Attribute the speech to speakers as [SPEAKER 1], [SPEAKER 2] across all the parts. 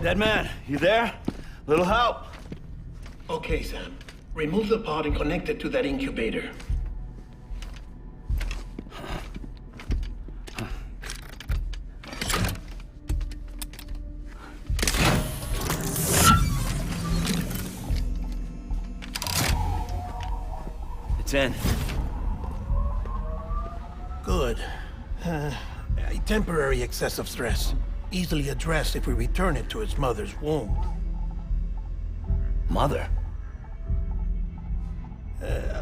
[SPEAKER 1] Dead man, you there? Little help?
[SPEAKER 2] Okay, Sam. Remove the pod and connect it to that incubator.
[SPEAKER 1] It's in.
[SPEAKER 2] Good. A temporary excessive stress. Easily addressed if we return it to its mother's womb.
[SPEAKER 1] Mother?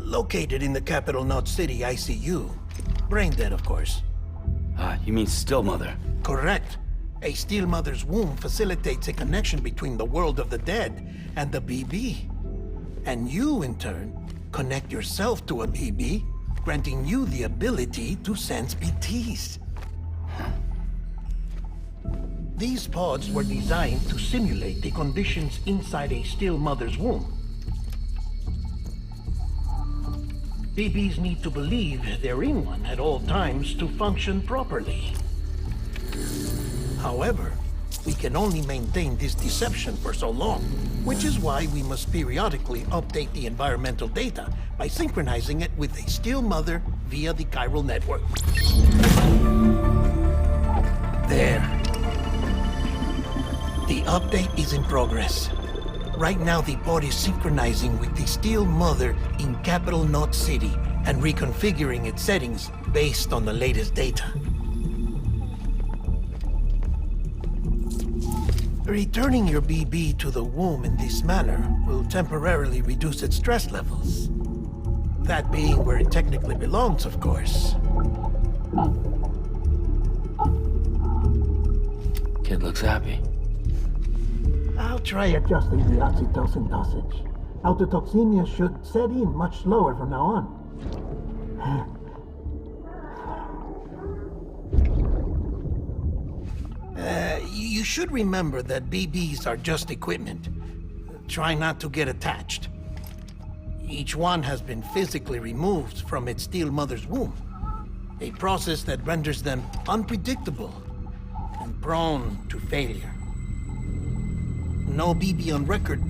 [SPEAKER 2] Located in the capital Knot City ICU. Brain dead, of course.
[SPEAKER 1] You mean still mother?
[SPEAKER 2] Correct. A still mother's womb facilitates a connection between the world of the dead and the BB. And you, in turn, connect yourself to a BB, granting you the ability to sense BTs. These pods were designed to simulate the conditions inside a still mother's womb. BBs need to believe they're in one at all times to function properly. However, we can only maintain this deception for so long, which is why we must periodically update the environmental data by synchronizing it with a still mother via the chiral network. There. The update is in progress. Right now, the pod is synchronizing with the still mother in capital Knot City and reconfiguring its settings based on the latest data. Returning your BB to the womb in this manner will temporarily reduce its stress levels. That being where it technically belongs, of course.
[SPEAKER 1] Kid looks happy.
[SPEAKER 2] I'll try adjusting the oxytocin dosage. Autotoxemia should set in much slower from now on. You should remember that BBs are just equipment. Try not to get attached. Each one has been physically removed from its still mother's womb. A process that renders them unpredictable and prone to failure. No BB on record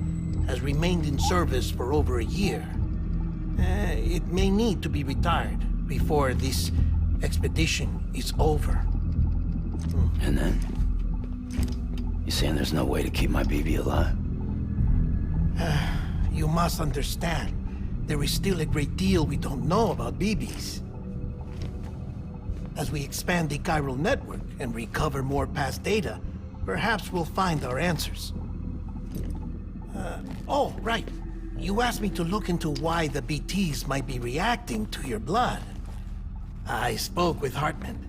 [SPEAKER 2] has remained in service for over a year. It may need to be retired before this expedition is over.
[SPEAKER 1] And then? You saying there's no way to keep my BB alive?
[SPEAKER 2] You must understand, there is still a great deal we don't know about BBs. As we expand the chiral network and recover more past data, perhaps we'll find our answers. Oh, right. You asked me to look into why the BTs might be reacting to your blood. I spoke with Hartman.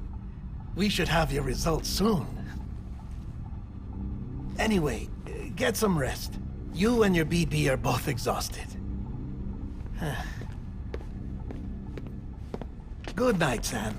[SPEAKER 2] We should have your results soon. Anyway, get some rest. You and your BB are both exhausted. Good night, Sam.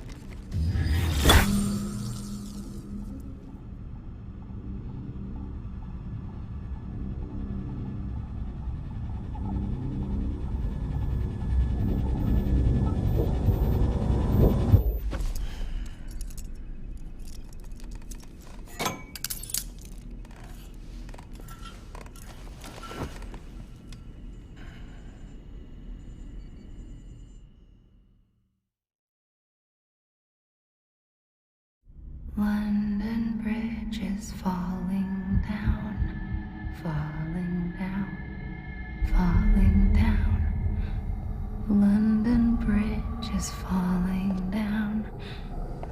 [SPEAKER 3] London Bridge is falling down, falling down, falling down. London Bridge is falling down,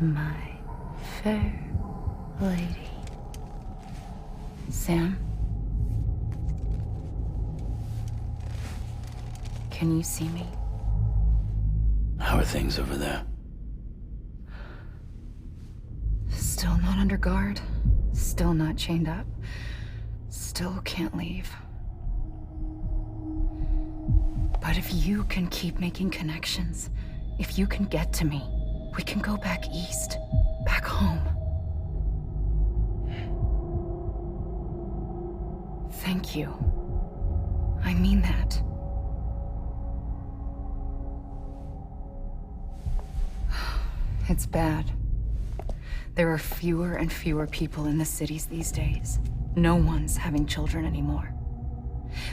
[SPEAKER 3] my fair lady. Sam? Can you see me?
[SPEAKER 1] How are things over there?
[SPEAKER 3] Still not under guard, still not chained up, still can't leave. But if you can keep making connections, if you can get to me, we can go back east, back home. Thank you. I mean that. It's bad. There are fewer and fewer people in the cities these days. No one's having children anymore.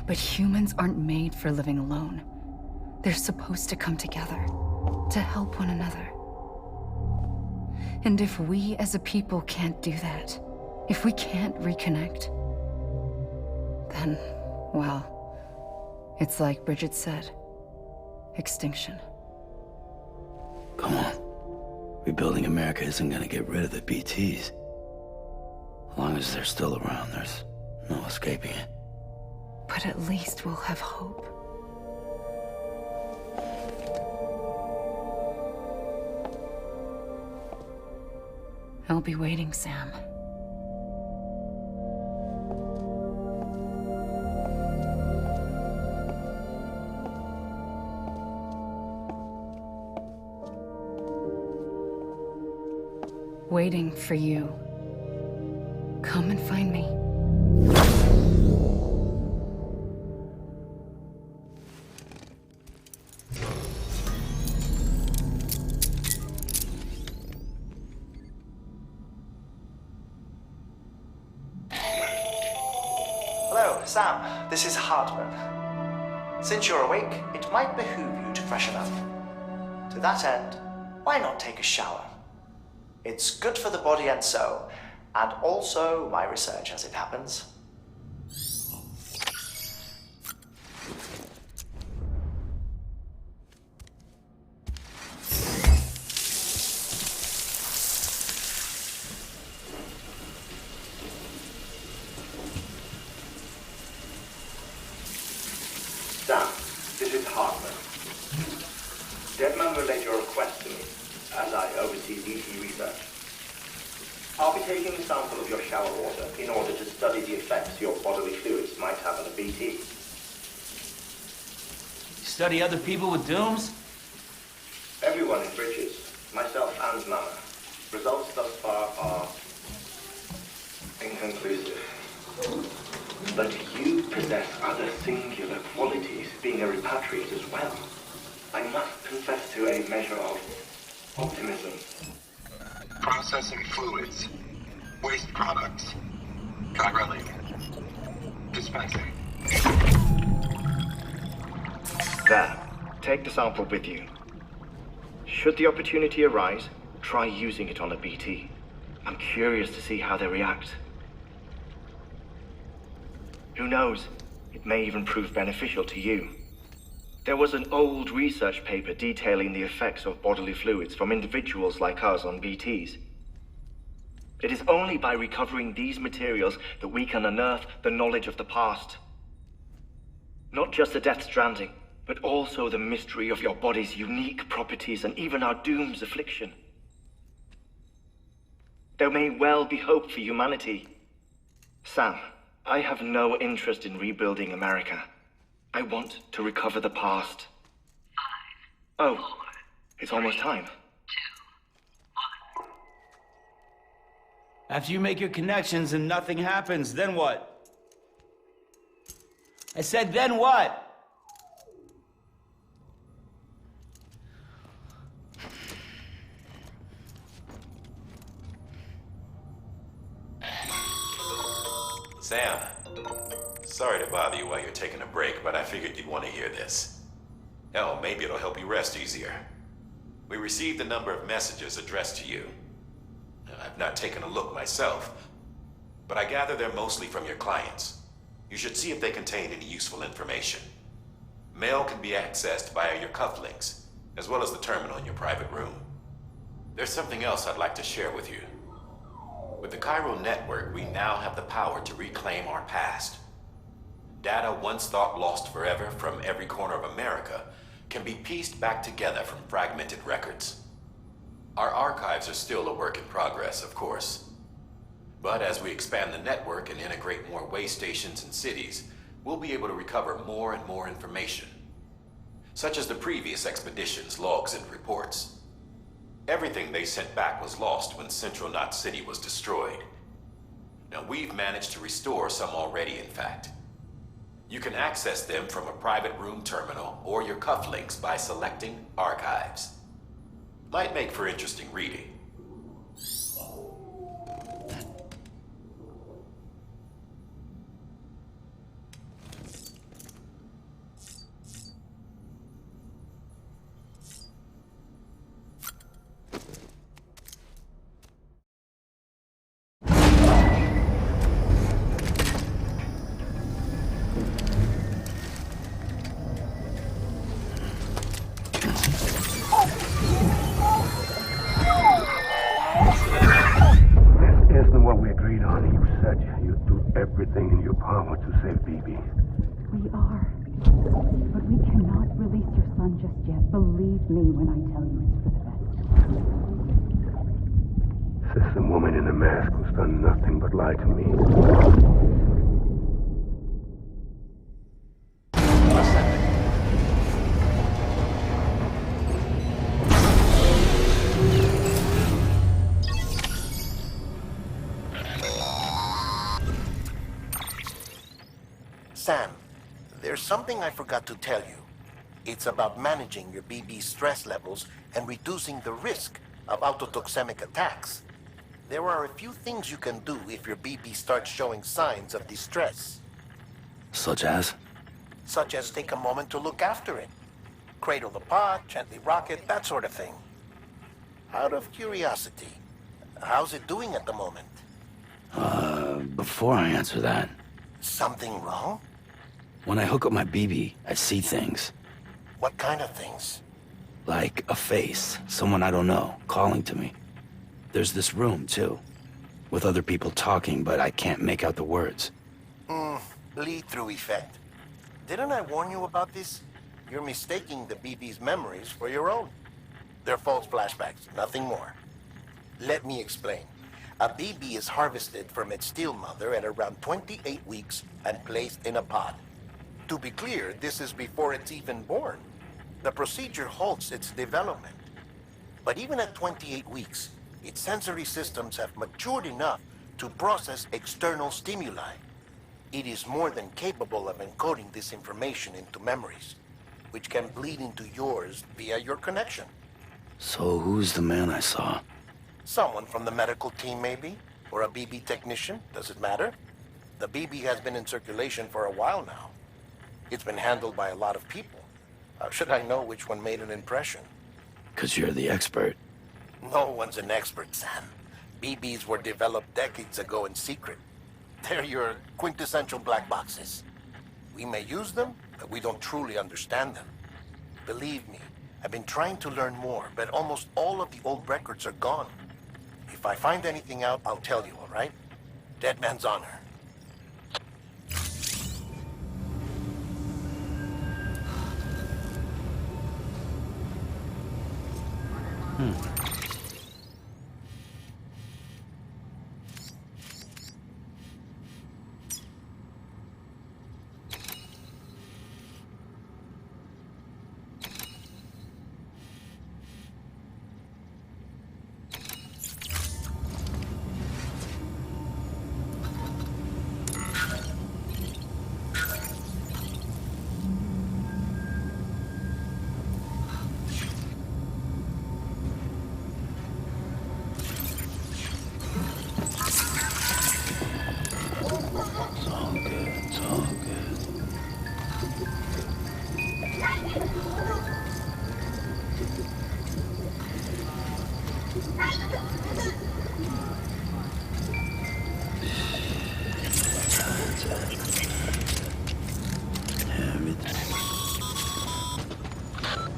[SPEAKER 3] But humans aren't made for living alone. They're supposed to come together, to help one another. And if we as a people can't do that, if we can't reconnect, then, well, it's like Bridget said, extinction.
[SPEAKER 1] Come on. Rebuilding America isn't gonna get rid of the BTs. As long as they're still around, there's no escaping it.
[SPEAKER 3] But at least we'll have hope. I'll be waiting, Sam. Waiting for you. Come and find me.
[SPEAKER 4] Hello, Sam. This is Hartman. Since you're awake, it might behoove you to freshen up. To that end, why not take a shower? It's good for the body and soul, and also my research as it happens.
[SPEAKER 5] Sam, this is Hartman. Deadman relayed your request to me, as I oversee BT research. I'll be taking a sample of your shower water in order to study the effects your bodily fluids might have on a BT.
[SPEAKER 1] You study other people with dooms?
[SPEAKER 5] Everyone in Bridges, myself and Mama. Results thus far are inconclusive. But you possess other singular qualities, being a repatriate as well. I must confess to a measure of optimism.
[SPEAKER 6] Processing fluids, waste products, chirality, dispensing.
[SPEAKER 5] There, take the sample with you. Should the opportunity arise, try using it on a BT. I'm curious to see how they react.
[SPEAKER 7] Who knows? It may even prove beneficial to you. There was an old research paper detailing the effects of bodily fluids from individuals like us on BTs. It is only by recovering these materials that we can unearth the knowledge of the past. Not just the Death Stranding, but also the mystery of your body's unique properties and even our doom's affliction. There may well be hope for humanity. Sam, I have no interest in rebuilding America. I want to recover the past. 5, 4, oh, it's almost time.
[SPEAKER 8] 2, 1.
[SPEAKER 9] After you make your connections and nothing happens, then what? I said, then what?
[SPEAKER 10] Sam, sorry to bother you while you're taking a break, but I figured you'd want to hear this. Hell, maybe it'll help you rest easier. We received a number of messages addressed to you. I've not taken a look myself, but I gather they're mostly from your clients. You should see if they contain any useful information. Mail can be accessed via your cufflinks, as well as the terminal in your private room. There's something else I'd like to share with you. With the Cairo network, we now have the power to reclaim our past. Data once thought lost forever from every corner of America can be pieced back together from fragmented records. Our archives are still a work in progress, of course. But as we expand the network and integrate more way stations and cities, we'll be able to recover more and more information, such as the previous expedition's logs and reports. Everything they sent back was lost when Central Knot City was destroyed. Now, we've managed to restore some already, in fact. You can access them from a private room terminal or your cufflinks by selecting Archives. Might make for interesting reading.
[SPEAKER 11] Everything in your power to save BB.
[SPEAKER 12] We are. But we cannot release your son just yet. Believe me when I tell you it's for the best.
[SPEAKER 11] System woman in a mask who's done nothing but lie to me.
[SPEAKER 2] Sam, there's something I forgot to tell you. It's about managing your BB stress levels and reducing the risk of autotoxemic attacks. There are a few things you can do if your BB starts showing signs of distress.
[SPEAKER 1] Such as?
[SPEAKER 2] Such as take a moment to look after it. Cradle the pod, gently rock it, that sort of thing. Out of curiosity, how's it doing at the moment?
[SPEAKER 1] Before I answer that...
[SPEAKER 2] Something wrong?
[SPEAKER 1] When I hook up my BB, I see things.
[SPEAKER 2] What kind of things?
[SPEAKER 1] Like a face, someone I don't know, calling to me. There's this room, too, with other people talking, but I can't make out the words.
[SPEAKER 2] Lead-through effect. Didn't I warn you about this? You're mistaking the BB's memories for your own. They're false flashbacks, nothing more. Let me explain. A BB is harvested from its steel mother at around 28 weeks and placed in a pod. To be clear, this is before it's even born. The procedure halts its development. But even at 28 weeks, its sensory systems have matured enough to process external stimuli. It is more than capable of encoding this information into memories, which can bleed into yours via your connection.
[SPEAKER 1] So who's the man I saw?
[SPEAKER 2] Someone from the medical team, maybe? Or a BB technician? Does it matter? The BB has been in circulation for a while now. It's been handled by a lot of people. How should I know which one made an impression?
[SPEAKER 1] 'Cause you're the expert.
[SPEAKER 2] No one's an expert, Sam. BBs were developed decades ago in secret. They're your quintessential black boxes. We may use them, but we don't truly understand them. Believe me, I've been trying to learn more, but almost all of the old records are gone. If I find anything out, I'll tell you, all right? Dead man's honor.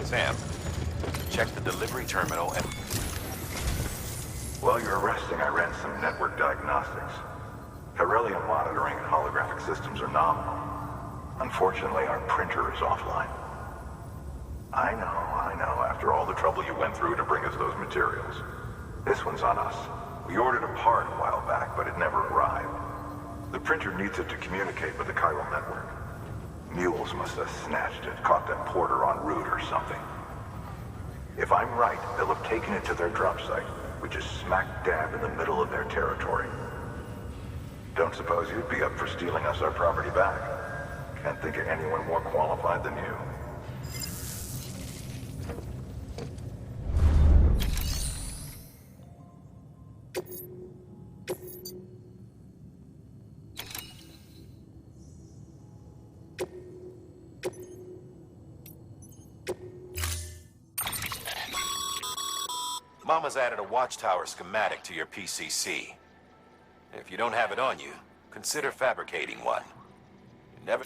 [SPEAKER 10] Sam, check the delivery terminal and...
[SPEAKER 13] While you're resting, I ran some network diagnostics. Beryllium monitoring and holographic systems are nominal. Unfortunately, our printer is offline. I know, after all the trouble you went through to bring us those materials. This one's on us. We ordered a part a while back, but it never arrived. The printer needs it to communicate with the chiral network. Mules must have snatched it, caught that porter en route or something. If I'm right, they'll have taken it to their drop site, which is smack dab in the middle of their territory. Don't suppose you'd be up for stealing us our property back? Can't think of anyone more qualified than you.
[SPEAKER 10] Mama's added a watchtower schematic to your PCC. If you don't have it on you, consider fabricating one. You never...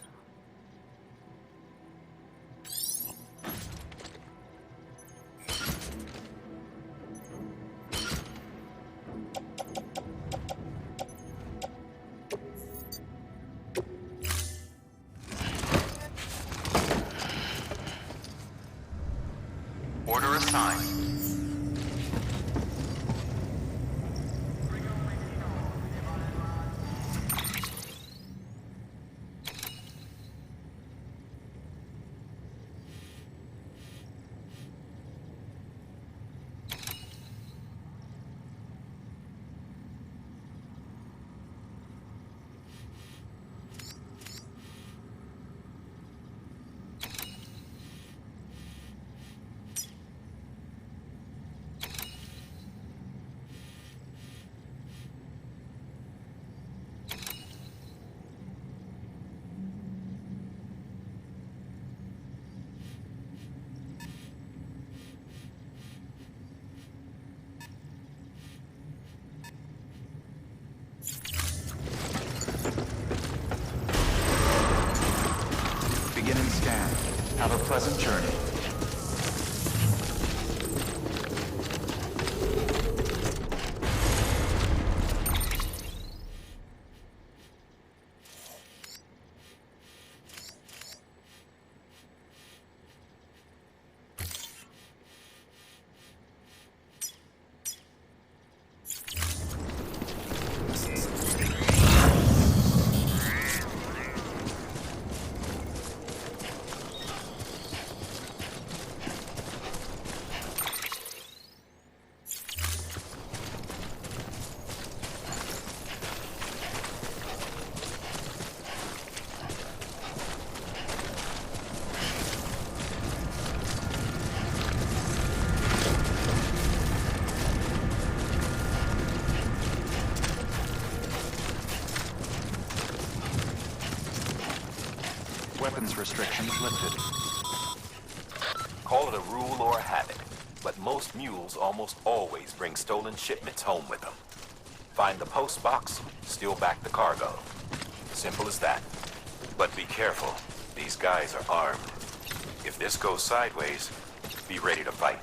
[SPEAKER 14] Order assigned. Begin and scan. Have a pleasant journey. Weapons restrictions lifted.
[SPEAKER 10] Call it a rule or a habit, but most mules almost always bring stolen shipments home with them. Find the post box, steal back the cargo. Simple as that. But be careful. These guys are armed. If this goes sideways, be ready to fight.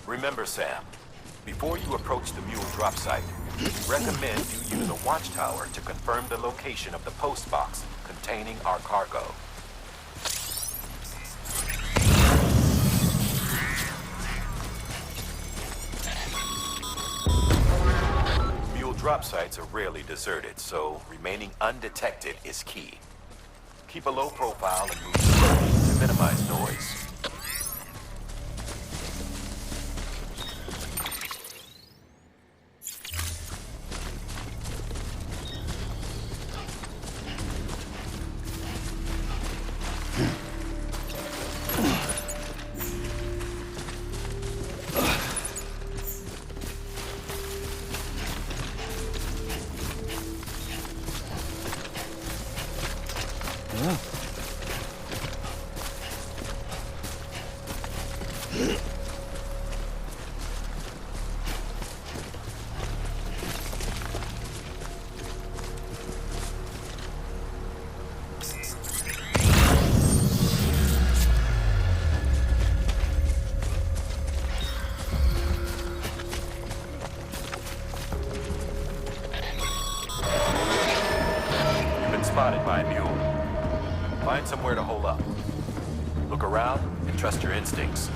[SPEAKER 10] Remember, Sam, before you approach the mule drop site, we recommend you use a watchtower to confirm the location of the post box containing our cargo. Mule drop sites are rarely deserted, so remaining undetected is key. Keep a low profile and move slowly to minimize noise. Spotted by a mule. Find somewhere to hole up. Look around and trust your instincts.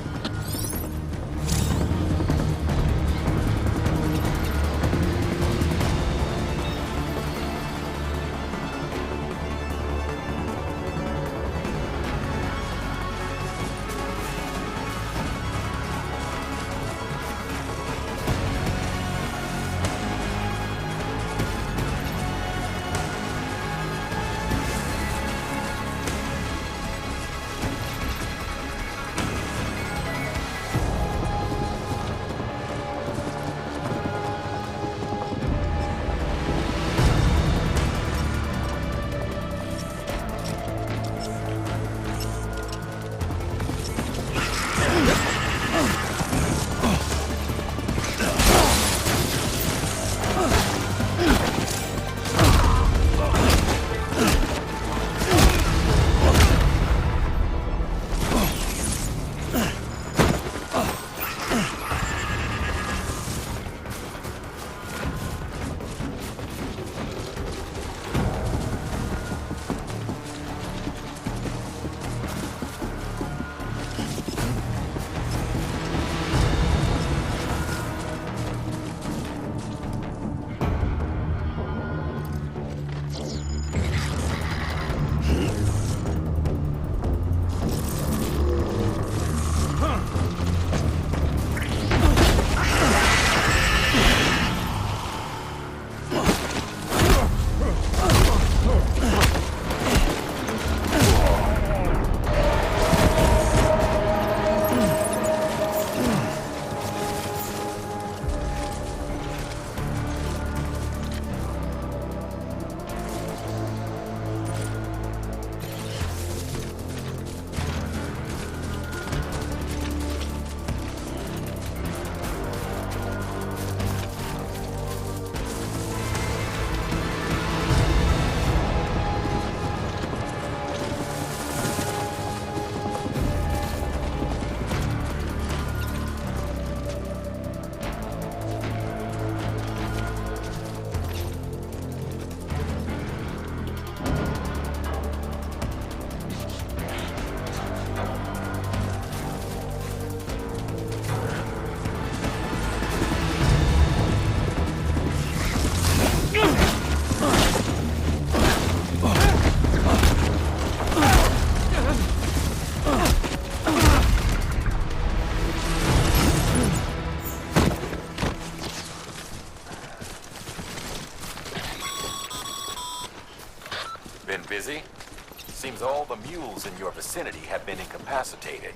[SPEAKER 15] mules in your vicinity have been incapacitated.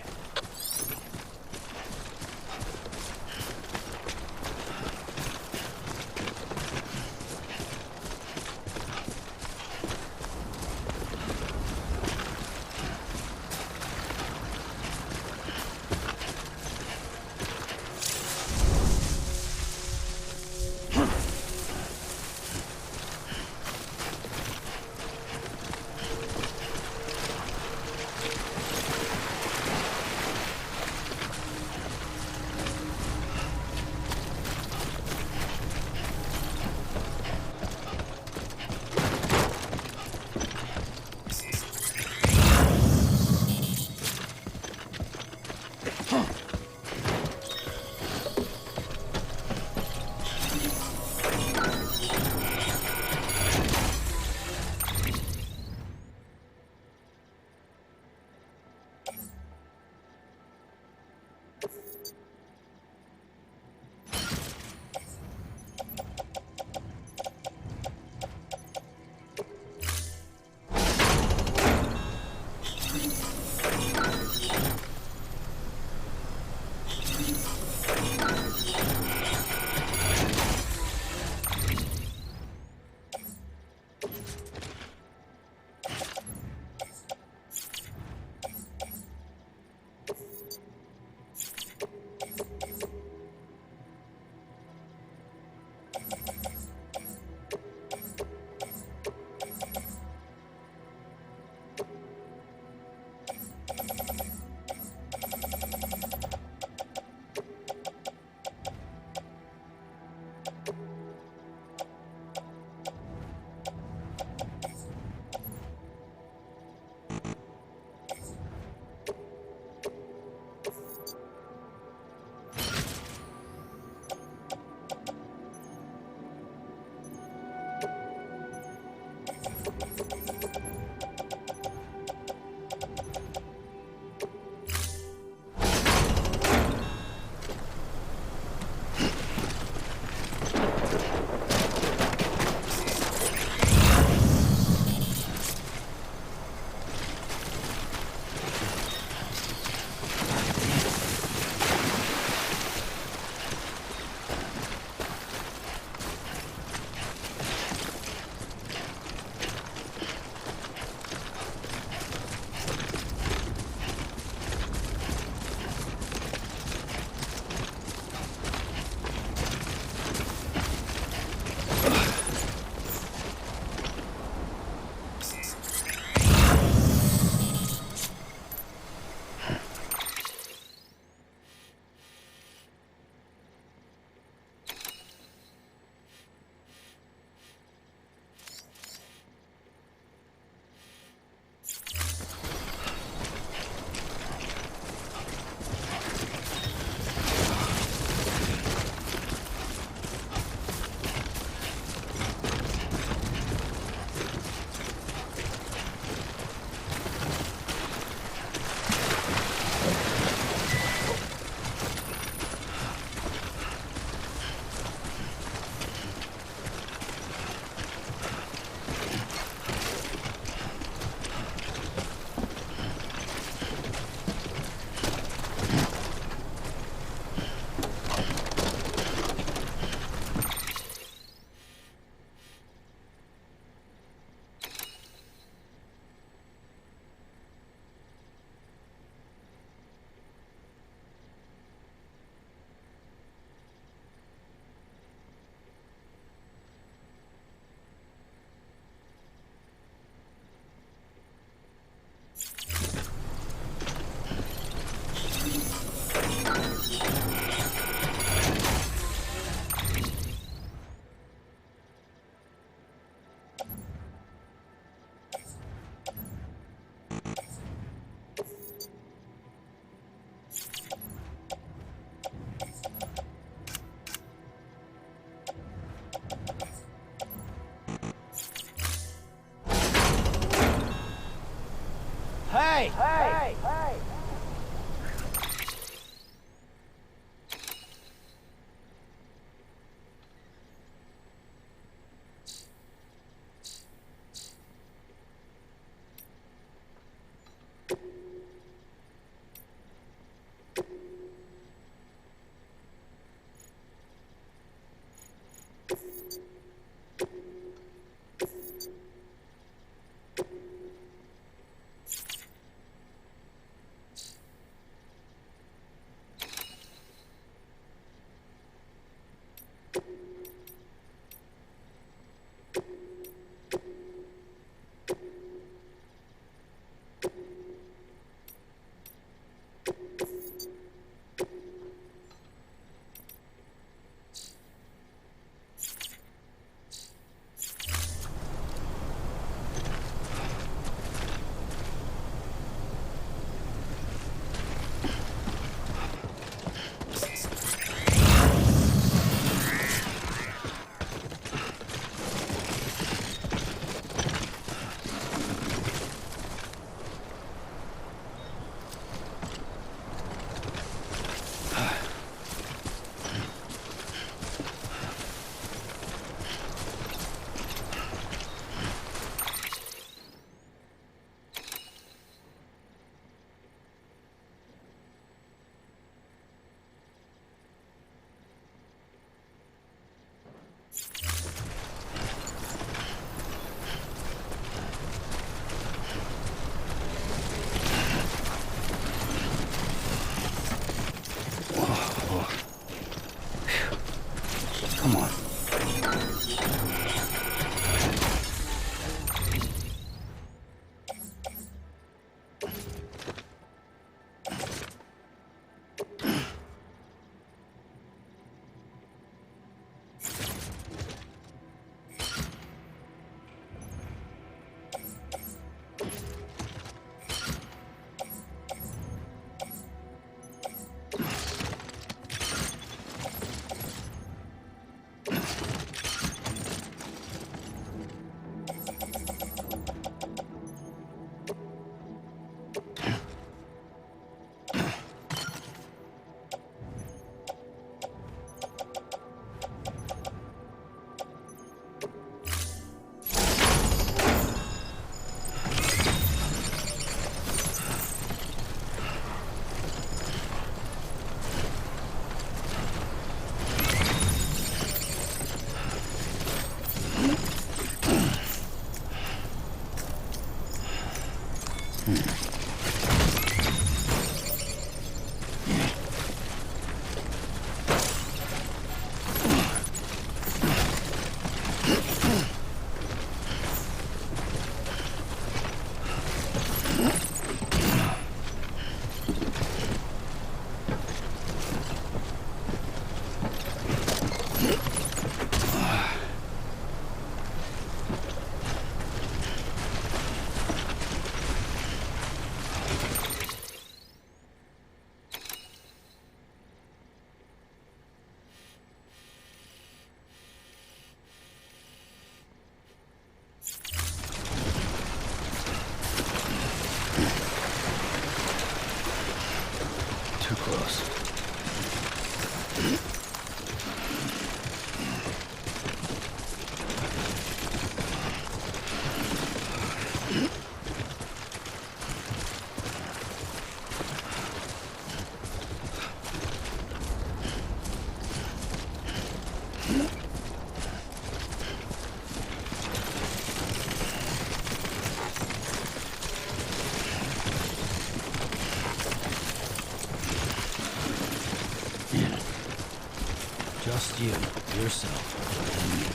[SPEAKER 1] Too close. Just you, yourself, and me.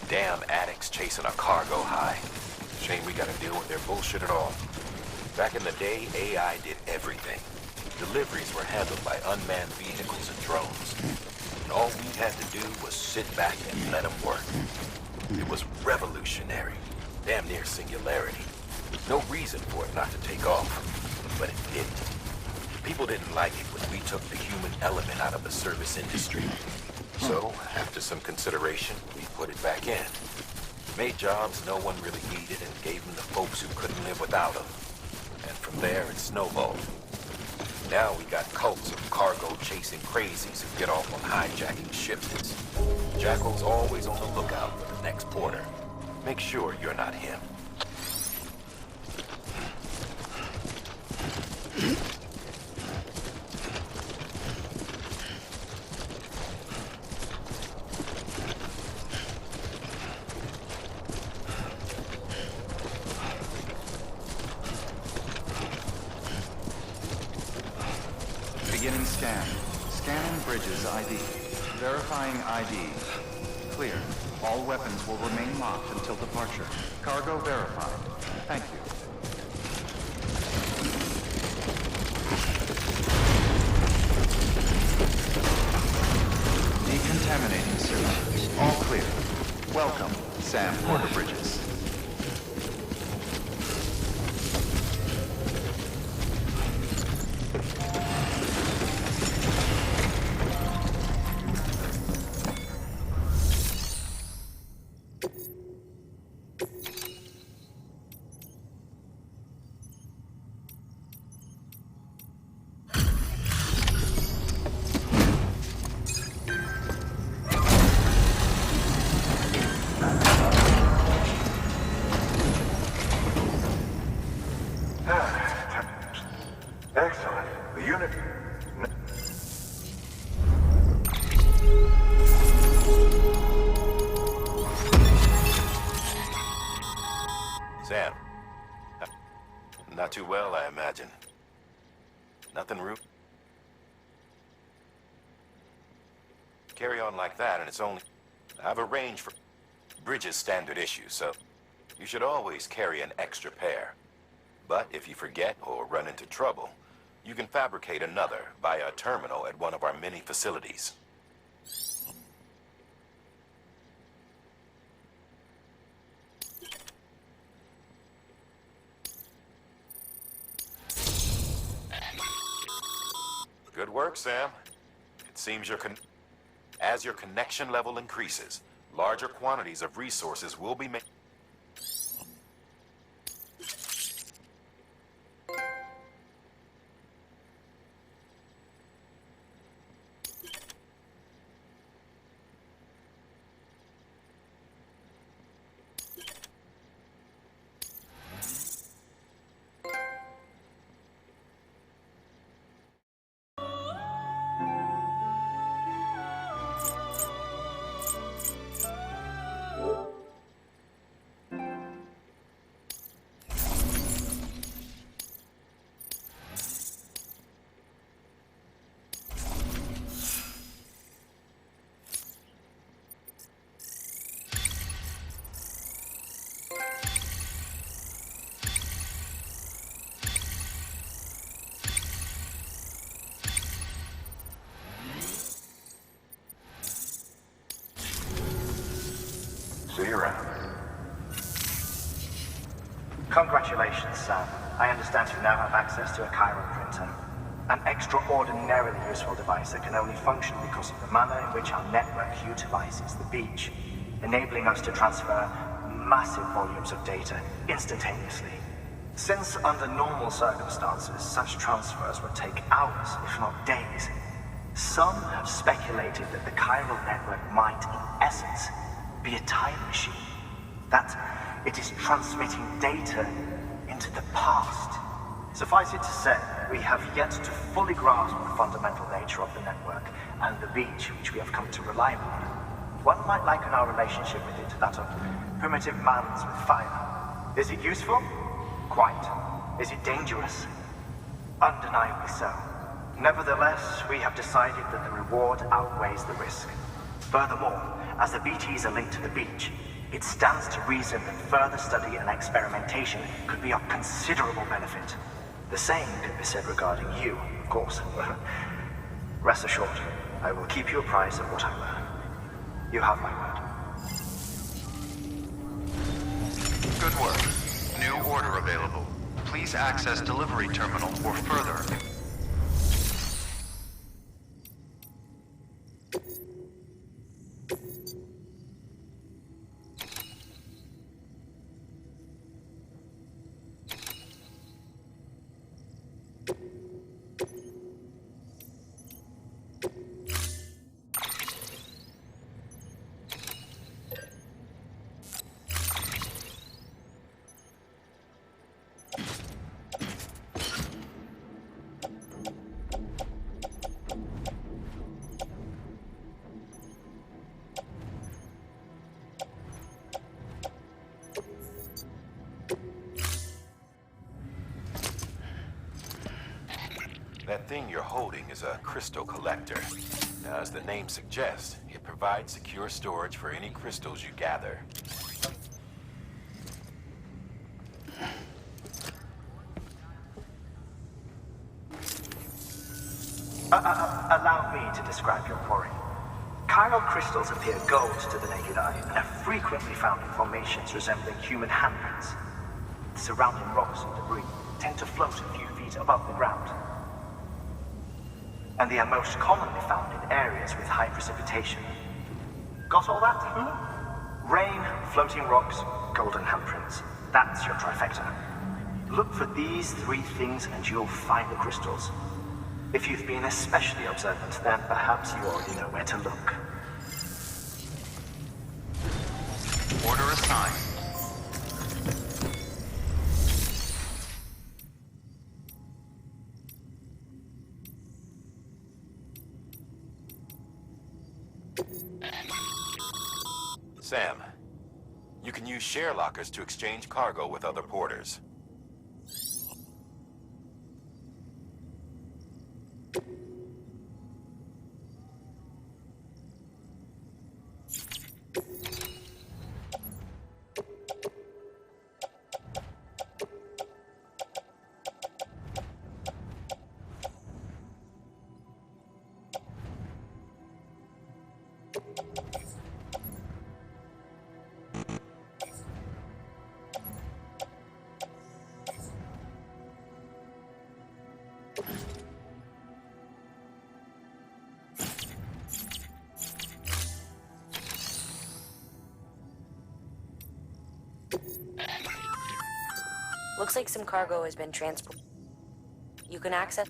[SPEAKER 15] Damn addicts chasing a cargo high. Shame we gotta deal with their bullshit at all. Back in the day, AI did everything. Deliveries were handled by unmanned vehicles and drones. And all we had to do was sit back and let them work. It was revolutionary. Damn near singularity. No reason for it not to take off. But it didn't. People didn't like it when we took the human element out of the service industry. So, after some consideration, we put it back in. Made jobs no one really needed and gave them to folks who couldn't live without them. And from there, it snowballed. Now we got cults of cargo-chasing crazies who get off on hijacking shipments. Jackal's always on the lookout for the next porter. Make sure you're not him.
[SPEAKER 14] Beginning scan. Scanning bridges ID. Verifying ID. Clear. All weapons will remain locked until departure. Cargo verified. Thank you. Decontaminating search. All clear. Welcome, Sam Porter Bridges.
[SPEAKER 13] Excellent. The unit...
[SPEAKER 15] Sam. Not too well, I imagine. Nothing rude? Carry on like that, and it's only... I've arranged for Bridges standard issue, so you should always carry an extra pair. But if you forget or run into trouble, you can fabricate another via a terminal at one of our many facilities. Good work, Sam. It seems as your connection level increases, larger quantities of resources will be made.
[SPEAKER 16] Congratulations, Sam. I understand you now have access to a chiral printer. An extraordinarily useful device that can only function because of the manner in which our network utilizes the beach, enabling us to transfer massive volumes of data instantaneously. Since under normal circumstances, such transfers would take hours, if not days, some have speculated that the chiral network might, in essence, be a time machine. That it is transmitting data into the past. Suffice it to say, we have yet to fully grasp the fundamental nature of the network and the beach which we have come to rely upon. One might liken our relationship with it to that of primitive mans with fire. Is it useful? Quite. Is it dangerous? Undeniably so. Nevertheless, we have decided that the reward outweighs the risk. Furthermore, as the BTs are linked to the beach, it stands to reason that further study and experimentation could be of considerable benefit. The same could be said regarding you, of course. Rest assured, I will keep you apprised of what I learn. You have my word.
[SPEAKER 14] Good work. New order available. Please access delivery terminal for further.
[SPEAKER 15] That thing you're holding is a crystal collector. Now, as the name suggests, it provides secure storage for any crystals you gather.
[SPEAKER 16] Allow me to describe your quarry. Chiral crystals appear gold to the naked eye and are frequently found in formations resembling human handprints. The surrounding rocks and debris tend to float a few feet above the ground. And they are most commonly found in areas with high precipitation. Got all that? Rain, floating rocks, golden handprints. That's your trifecta. Look for these three things and you'll find the crystals. If you've been especially observant, then perhaps you already know where to look.
[SPEAKER 14] Order assigned.
[SPEAKER 15] Sam, you can use share lockers to exchange cargo with other porters.
[SPEAKER 17] Looks like some cargo has been transported. You can access...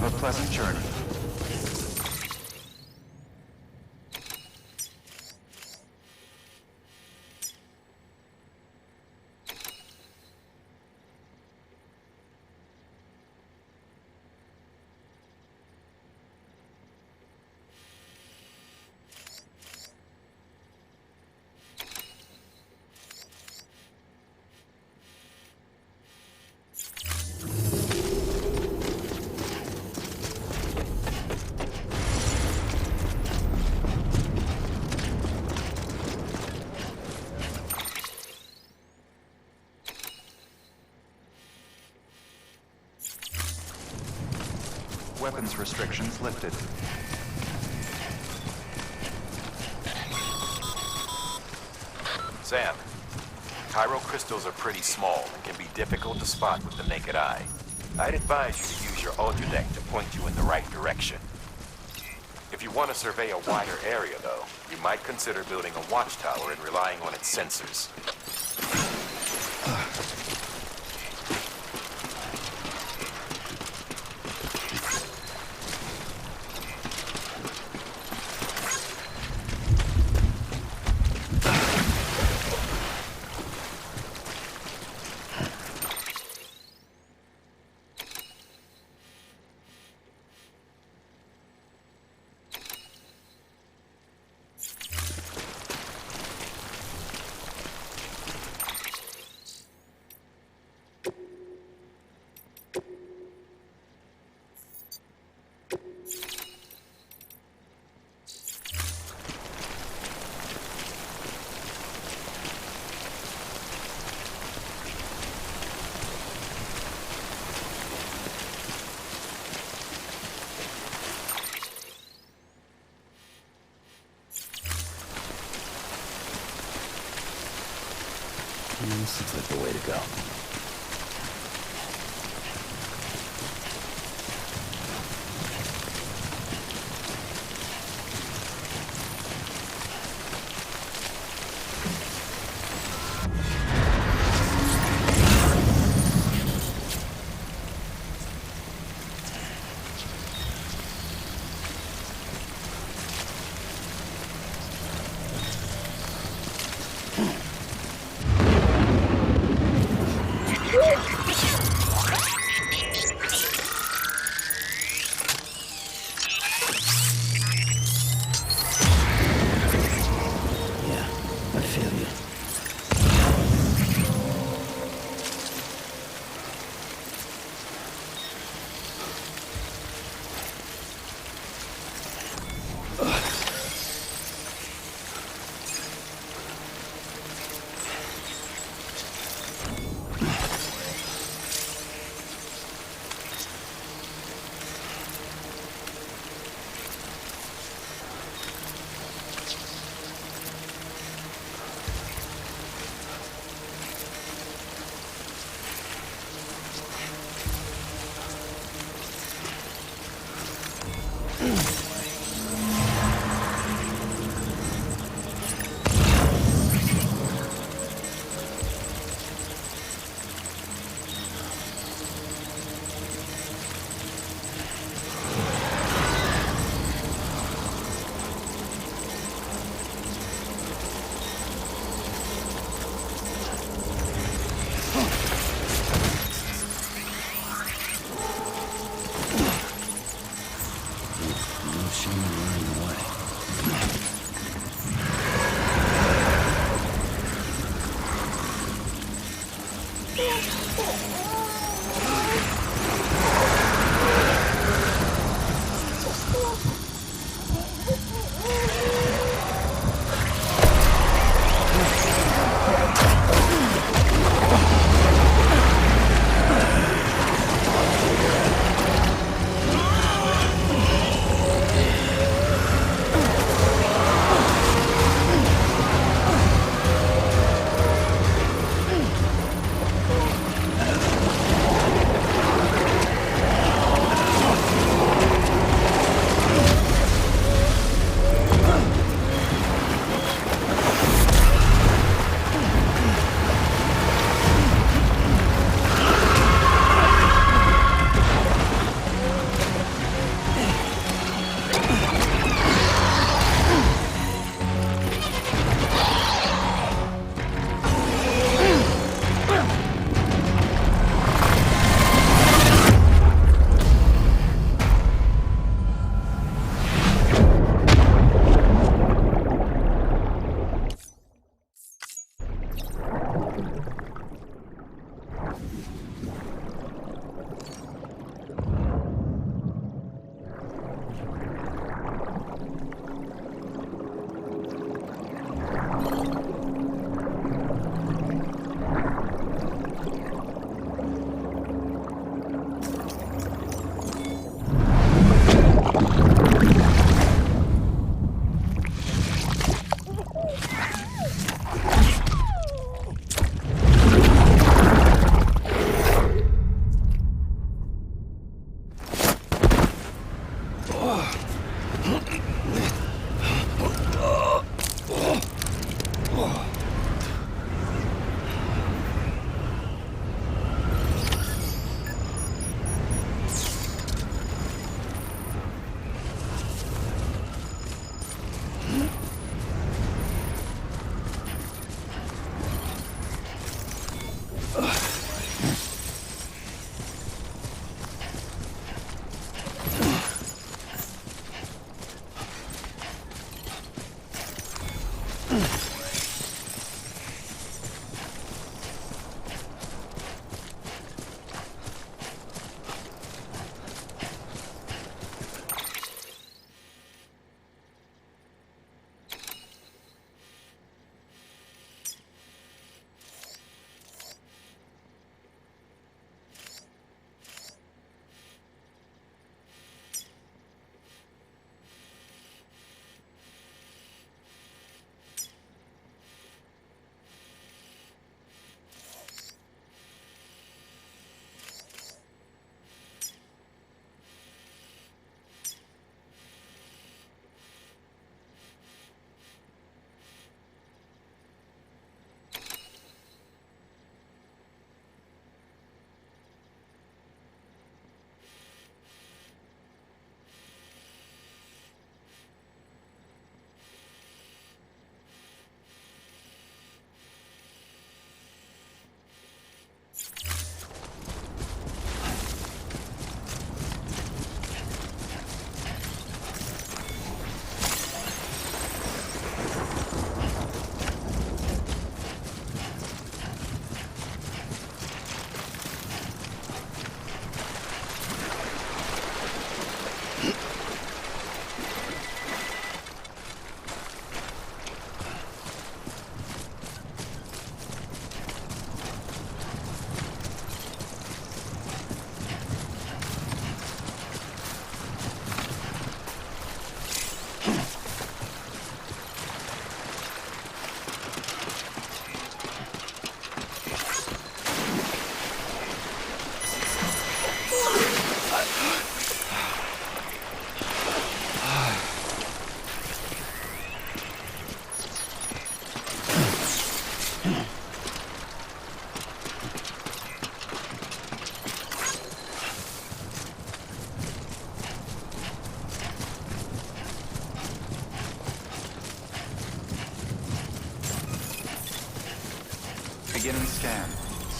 [SPEAKER 14] Have a pleasant journey. Weapons restrictions lifted.
[SPEAKER 15] Sam, Cairo crystals are pretty small and can be difficult to spot with the naked eye. I'd advise you to use your ultradeck to point you in the right direction. If you want to survey a wider area, though, you might consider building a watchtower and relying on its sensors.
[SPEAKER 1] This looks like the way to go.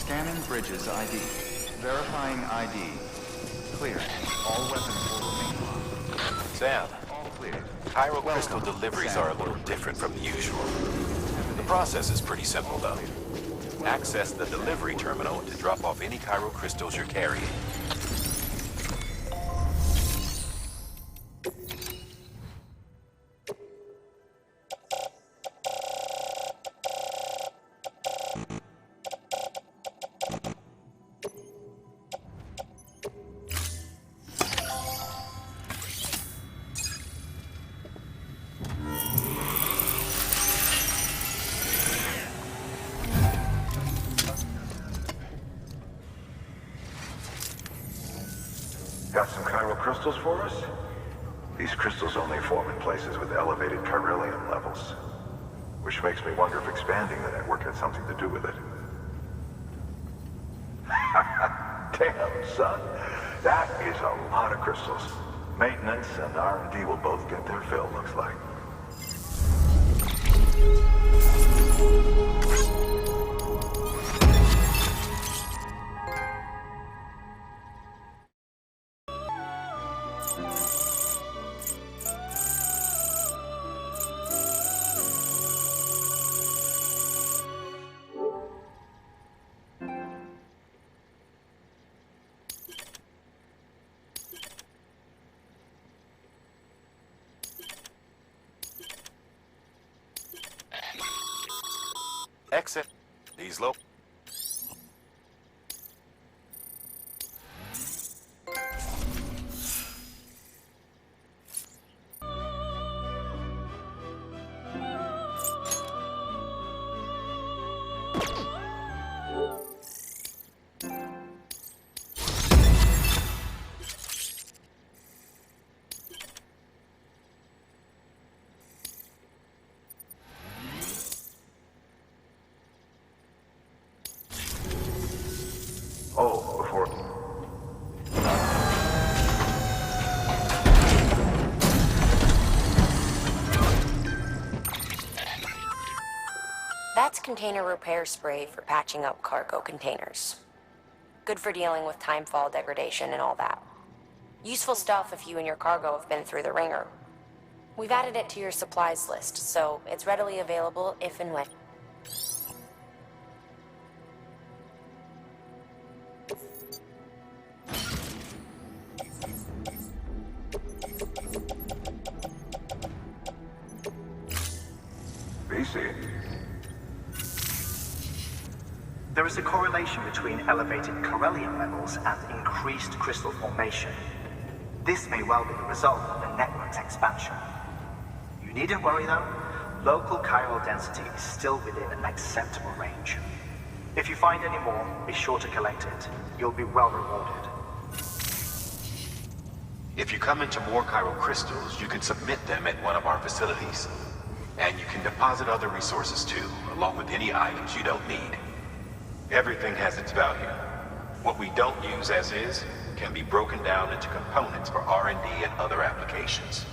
[SPEAKER 14] Scanning bridges ID. Verifying ID. Clear. All weapons will remain locked.
[SPEAKER 15] Sam,
[SPEAKER 14] All clear.
[SPEAKER 15] Cairo crystal deliveries are a little different from the usual. The process is pretty simple, though. Access the delivery terminal to drop off any Cairo crystals you're carrying.
[SPEAKER 13] Got some chiral crystals for us? These crystals only form in places with elevated chiralium levels. Which makes me wonder if expanding the network had something to do with it. Damn, son. That is a lot of crystals. Maintenance and R&D will both get their fill, looks like.
[SPEAKER 15] Exit. These low.
[SPEAKER 13] Oh, before...
[SPEAKER 17] That's container repair spray for patching up cargo containers. Good for dealing with timefall degradation and all that. Useful stuff if you and your cargo have been through the ringer. We've added it to your supplies list, so it's readily available if and when.
[SPEAKER 13] BC.
[SPEAKER 16] There is a correlation between elevated chiralium levels and increased crystal formation. This may well be the result of the network's expansion. You needn't worry though. Local chiral density is still within an acceptable range. If you find any more, be sure to collect it. You'll be well rewarded.
[SPEAKER 15] If you come into more chiral crystals, you can submit them at one of our facilities. And you can deposit other resources too, along with any items you don't need. Everything has its value. What we don't use as is can be broken down into components for R&D and other applications.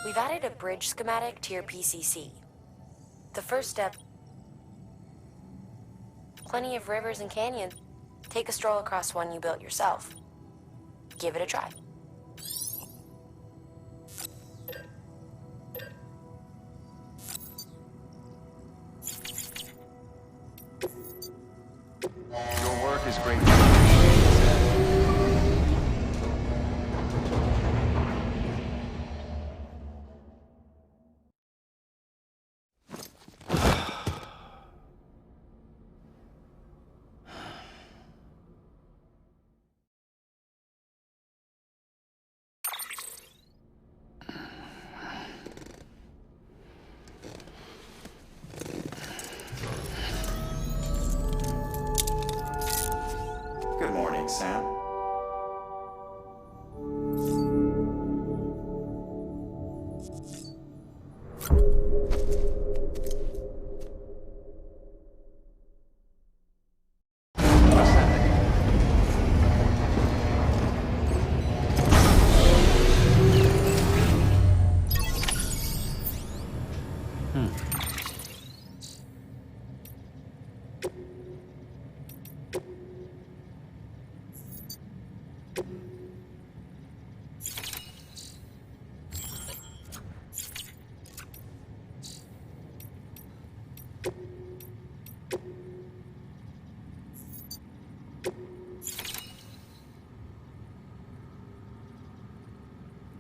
[SPEAKER 17] We've added a bridge schematic to your PCC. The first step... Plenty of rivers and canyons. Take a stroll across one you built yourself. Give it a try.
[SPEAKER 14] is greatly appreciated, Zed.
[SPEAKER 9] Good morning, Sam.